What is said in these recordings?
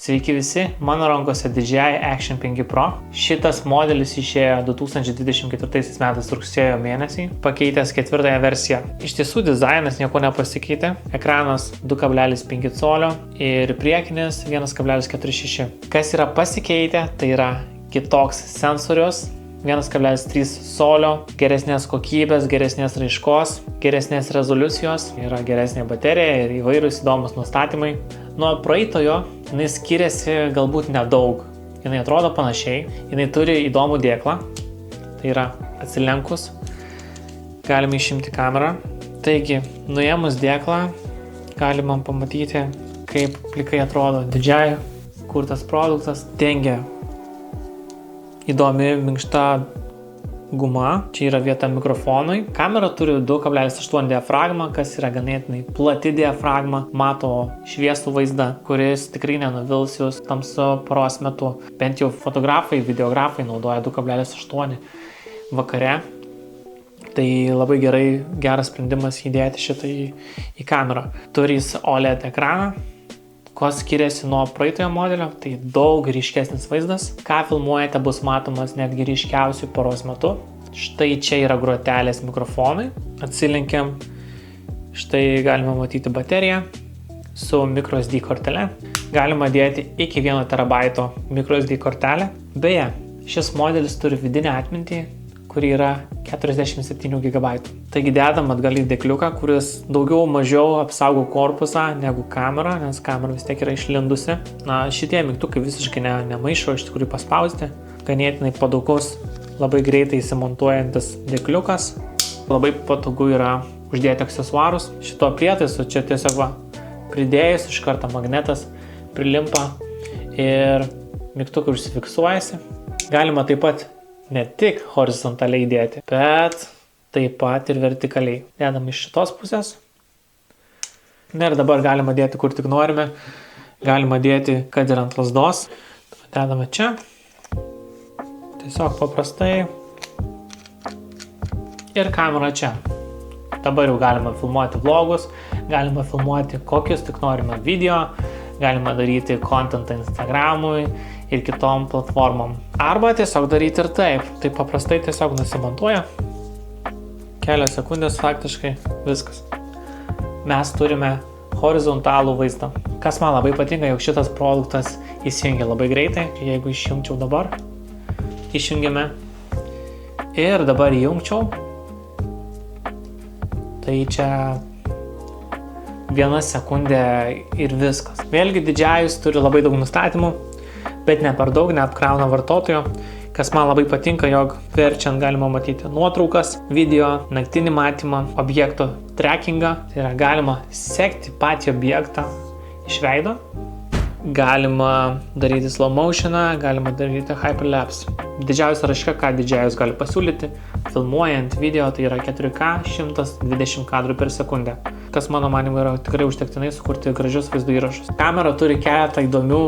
Sveiki visi, mano rankose DJI Action 5 Pro. Šitas modelis išėjo 2024 metais rugsėjo mėnesį, pakeitęs 4 versiją. Iš tiesų dizainas nieko nepasikeitė. Ekranas 2,5 colio ir priekinis 1,46. Kas yra pasikeitę, tai yra kitoks sensorius. 1,3 colio, geresnės kokybės, geresnės raiškos, geresnės rezoliucijos, yra geresnė baterija ir įvairūs įdomus nustatymai. Nuo praeitojo jinai skiriasi galbūt nedaug. Jinai atrodo panašiai, jinai turi įdomų dėklą, tai yra atsilenkus, galime išimti kamerą. Taigi, nuėmus dėklą, galima pamatyti, kaip plikai atrodo DJI kurtas produktas, dengia įdomi minkšta guma, čia yra vieta mikrofonui. Kamera turi 2,8 diafragmą, kas yra ganėtinai plati diafragma, mato šviesų vaizdą, kuris tikrai nenuvils jūs tamsiu paros metu. Bent jau fotografai, videografai naudoja 2,8 vakare. Tai labai geras sprendimas įdėti šitą į kamerą. Turi jis OLED ekraną. Ko skiriasi nuo praeitojo modelio, tai daug ryškesnis vaizdas. Ką filmuojate bus matomas netgi ryškiausių paros metu. Štai čia yra grotelės mikrofonai. Atsilenkiam. Štai galima matyti bateriją su microSD kortele. Galima dėti iki 1 terabaito microSD kortelę. Beje, šis modelis turi vidinę atmintį, kuri yra 47 GB. Taigi dedam atgal į dėkliuką, kuris daugiau mažiau apsaugo korpusą negu kamera, nes kamera vis tiek yra išlindusi. Na, šitie mygtukai visiškai nemaišo, iš tikrųjų paspausti. Ganėtinai patogus, labai greitai įsimontuojantis dėkliukas. Labai patogu yra uždėti aksesuarus. Šito prietaisu čia tiesiog pridėjus iš karto magnetas prilimpa ir mygtukai užsifiksuojasi. Galima taip pat ne tik horizontaliai dėti, bet taip pat ir vertikaliai. Dedam iš šitos pusės. Na ir dabar galima dėti kur tik norime. Galima dėti, kad ir ant lazdos. Dedame čia. Tiesiog paprastai. Ir kamera čia. Dabar jau galima filmuoti vlogus, galima filmuoti kokius tik norime video, galima daryti kontentą Instagramui ir kitom platformom. Arba tiesiog daryti ir taip. Tai paprastai tiesiog nusimontuoja. Kelios sekundės faktiškai viskas. Mes turime horizontalų vaizdą. Kas man labai patinka, jog šitas produktas įsijungia labai greitai. Jeigu išjungčiau dabar, išjungiame. Ir dabar įjungčiau. Tai čia 1 sekundė ir viskas. Vėlgi DJI turi labai daug nustatymų, bet ne per daug, neapkrauna vartotojo. Kas man labai patinka, jog verčiant galima matyti nuotraukas, video, naktinį matymą, objekto trackingą. Tai yra galima sekti patį objektą iš veido. Galima daryti slow motioną, galima daryti hyperlapse. Didžiausia raiška, ką DJI gali pasiūlyti, filmuojant video, tai yra 4K 120 kadrų per sekundę. Kas mano manimu yra tikrai užtektinai sukurti gražius vaizdo įrašus. Kamera turi keletą įdomių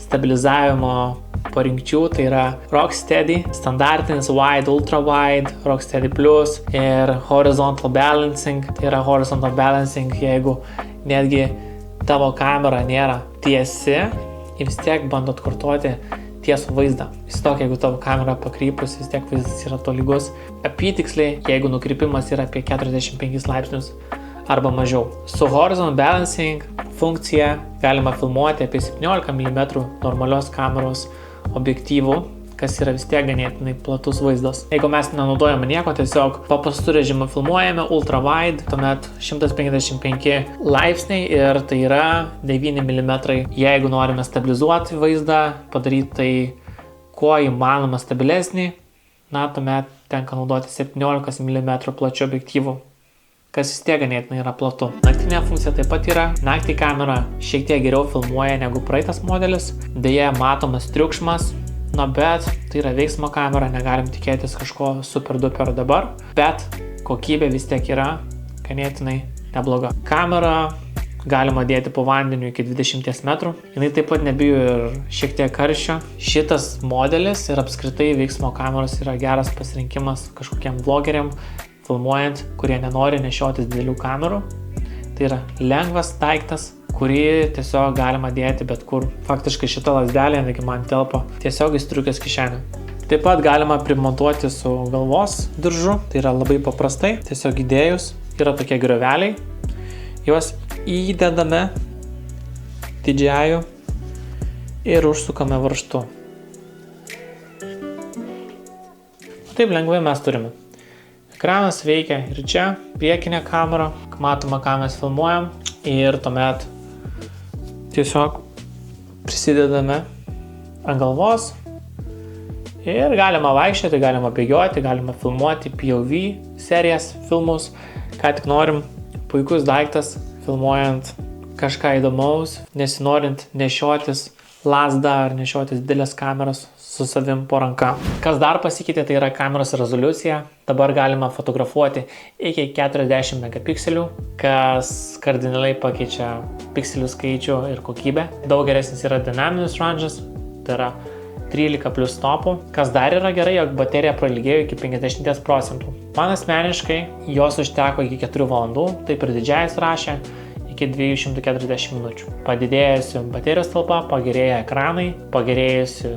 stabilizavimo parinkčių, tai yra Rocksteady, standartinis wide, ultra wide, Rocksteady plus ir horizontal balancing. Tai yra horizontal balancing, jeigu netgi tavo kamera nėra tiesi ir vis tiek bando atkartoti tiesų vaizdą. Vis tiek, jeigu tavo kamera pakrypus, vis tiek vaizdas yra tolygus. Apytiksliai, jeigu nukrypimas yra apie 45 laipsnius arba mažiau. Su horizontal balancing funkcija galima filmuoti apie 17 mm normalios kameros objektyvų, kas yra vis tiek ganėtinai platus vaizdas. Jeigu mes nenaudojame nieko, tiesiog paprastų režimą filmuojame, ultra wide, tuomet 155 laipsniai ir tai yra 9 mm. Jeigu norime stabilizuoti vaizdą, padaryti tai kuo įmanoma stabilesnį, tuomet tenka naudoti 17 mm plačių objektyvų, kas vis tiek ganėtinai yra platu. Naktinė funkcija taip pat yra. Naktį kamera šiek tiek geriau filmuoja negu praeitas modelis. Deja, matomas triukšmas. Bet tai yra veiksmo kamera, negalim tikėtis kažko super duper dabar, bet kokybė vis tiek yra ganėtinai nebloga. Kamera galima dėti po vandeniu iki 20 metrų. Jinai taip pat nebijo ir šiek tiek karščio. Šitas modelis ir apskritai veiksmo kameros yra geras pasirinkimas kažkokiem vlogeriam, filmuojant, kurie nenori nešiotis didelių kamerų. Tai yra lengvas daiktas, kurį tiesiog galima dėti bet kur. Faktiškai šita lazdelė, negi man telpa tiesiog į striukės kišenę. Taip pat galima primontuoti su galvos diržu, tai yra labai paprastai, tiesiog įdėjus, yra tokie grioveliai, juos įdedame DJI ir užsukame varžtu. Taip lengvai mes turime. Ekranas veikia ir čia, priekinė kamera, matoma, ką mes filmuojam ir tuomet tiesiog prisidedame ant galvos ir galima vaikščioti, galima bėgioti, galima filmuoti POV serijas, filmus, ką tik norim. Puikus daiktas, filmuojant kažką įdomaus, nesinorint nešiotis lazdą ar nešiotis didelės kameros su savim po ranka. Kas dar pasikeitė, tai yra kameros rezoliucija. Dabar galima fotografuoti iki 40 megapikselių, kas kardinaliai pakeičia pikselių skaičių ir kokybę. Daug geresnis yra dinaminis ranžas, tai yra 13 plus stopų. Kas dar yra gerai, jog baterija prailgėjo iki 50%. Man asmeniškai jos užteko iki 4 valandų, taip ir DJI rašė, iki 240 minučių. Padidėjusi baterijos talpa, pagerėja ekranai, pagerėjusi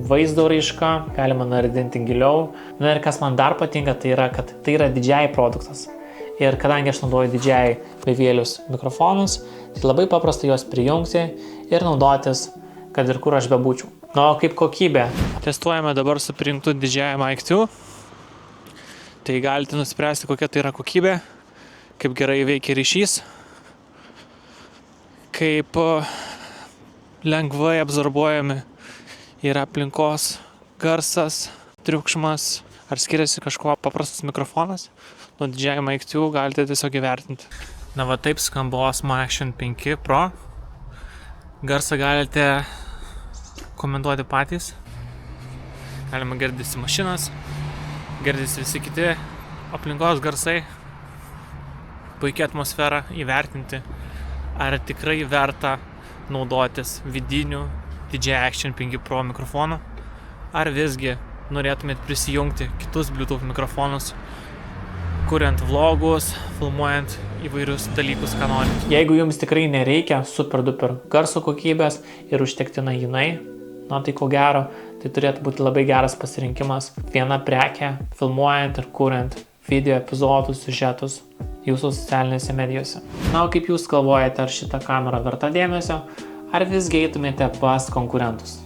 vaizdo raiška, galima nardinti giliau. Na ir kas man dar patinka, tai yra, kad tai yra DJI produktas. Ir kadangi aš naudoju DJI bevielius mikrofonus, tai labai paprasta juos prijungti ir naudotis, kad ir kur aš bebūčiau. Na, o kaip kokybė? Testuojame dabar su prijungtu DJI Mic 2. Tai galite nuspręsti, kokia tai yra kokybė, kaip gerai veikia ryšys, kaip lengvai absorbuojami yra aplinkos garsas, triukšmas, ar skiriasi kažkuo paprastas mikrofonas. Nuo DJI Mic 2 galite tiesiog įvertinti. Na va, taip skamba Osmo Action 5 Pro. Garsą galite komentuoti patys. Galima girdėti mašinas, girdėti visi kiti aplinkos garsai. Puikia atmosfera, įvertinti, ar tikrai verta naudotis vidiniu DJI Action 5 Pro mikrofonu, ar visgi norėtumėt prisijungti kitus Bluetooth mikrofonus, kuriant vlogus, filmuojant įvairius dalykus, ką norit. Jeigu jums tikrai nereikia super duper garso kokybės ir užtektina jinai, na tai ko gero, tai turėtų būti labai geras pasirinkimas. Viena prekė, filmuojant ir kuriant video epizodus, siužetus jūsų socialinėse medijose. Na, o kaip jūs galvojate, ar šita kamera verta dėmesio, ar visgi eitumėte pas konkurentus?